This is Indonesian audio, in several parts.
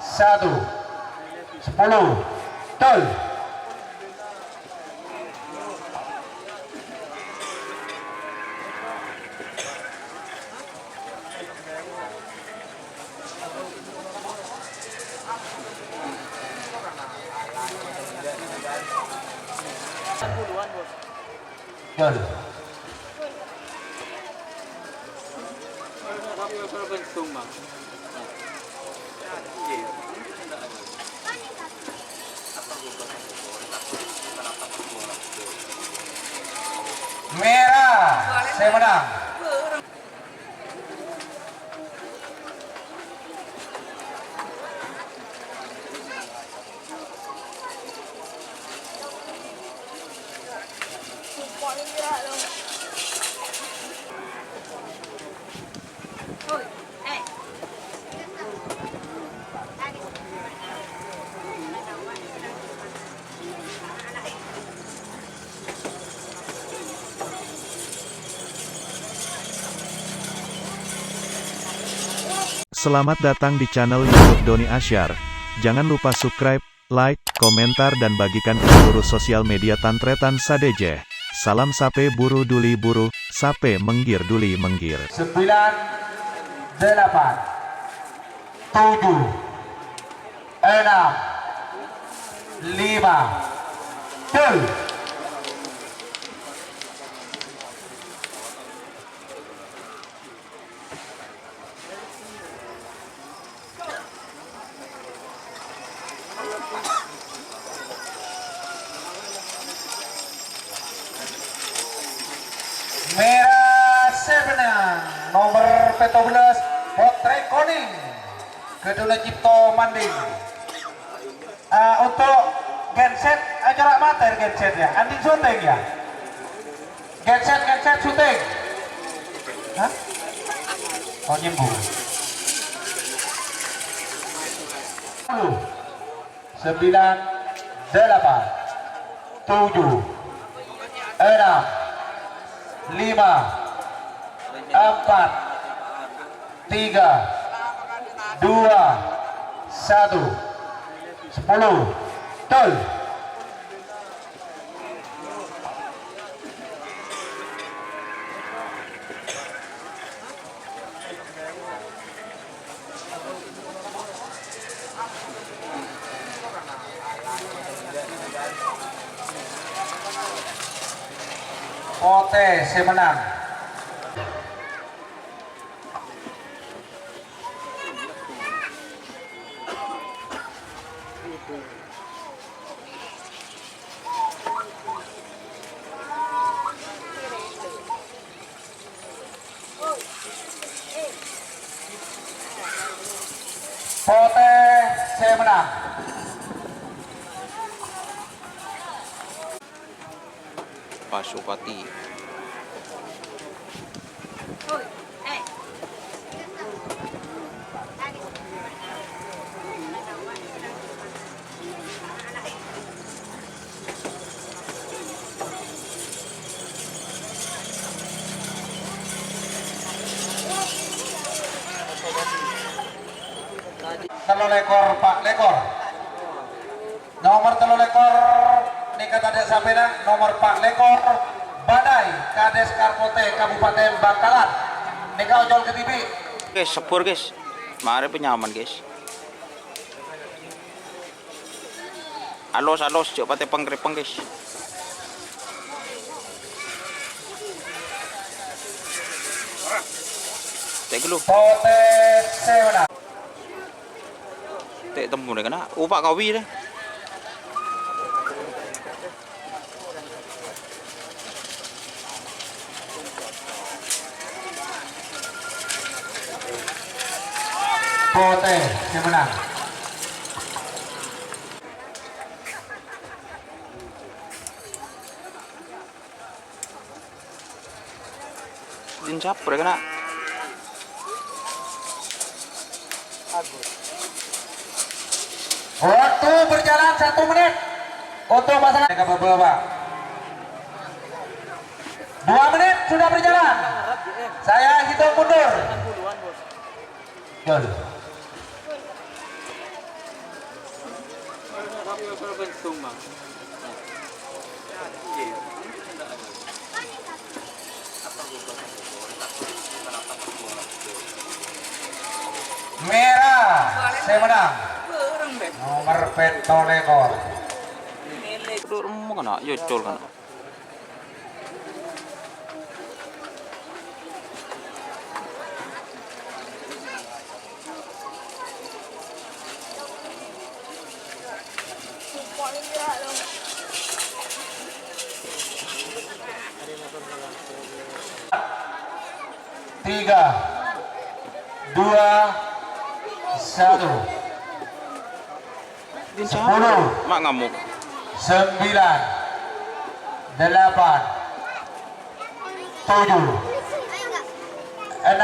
1, 10, tol. Tol. Merah, saya menang. Selamat datang di channel YouTube Doni Asyar. Jangan lupa subscribe, like, komentar dan bagikan ke seluruh sosial media Tantretan Sadejeh. Salam sape buru duli buru, sape menggir duli menggir. 9, 8, 7, 6, 5, tol. Merah sebenang nomor 14 Potre Koning Kedua Cipto Manding. Untuk genset acara amatir genset ya, anding syuting ya, genset syuting. Hah? Oh nyembuh. 9, 8, 7, 6, 5, 4, 3, 2, 1, 10, tol. Pote saya menang. Pote saya menang. Pasupati. Telu lekor Pak Lekor. Nomor telu lekor nikah tadi sampai nomor Pak Lekor Badai Kades Karpote Kabupaten Bangkalan. Nikah ojol ke TV. Guys, sepur guys. Mari penyaman guys. Alos coba tepang krepang guys. Tek lu. Pote Sewana. Tek temu deh kena. Pak kawi deh. Pote yang menang. Din capur kena. Waktu berjalan 1 menit untuk pasangan Bapak. 2 menit sudah berjalan. Saya hitung mundur. Gol. Merah, saya menang. Nomor Petolekor. Duduk rumah kan, yocol kan. Tiga, dua, satu. 10, Mak ngamuk. 9, 8, 7, 6.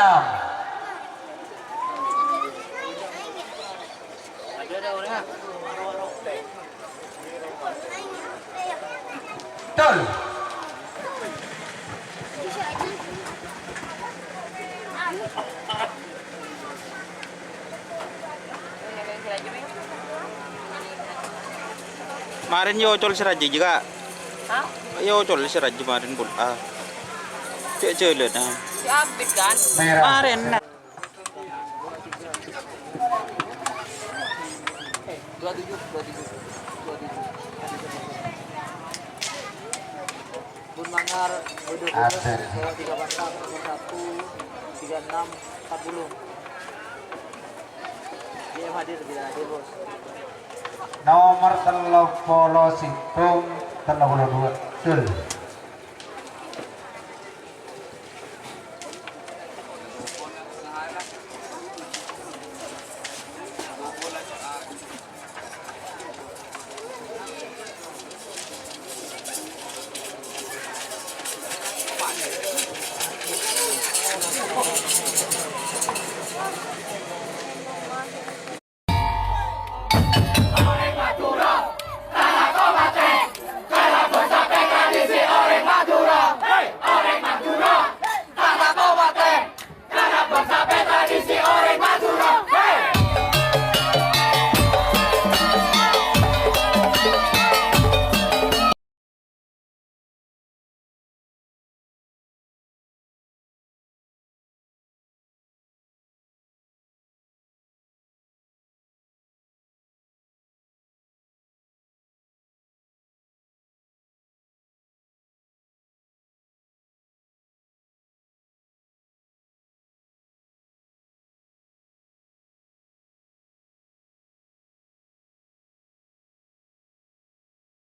Betul. Kemarin yocol si Raji juga. Hah? Yocol si Raji kemarin pun. Cek lihat nah. Si Abid kan? Merah. Kemarin nah. 27. Bun Mangar, Bodoh Ater. 3 Batam, nomor 1, 36, 40. Dia hadir, tidak hadir bos. Nomor 30 Situng 32. Betul.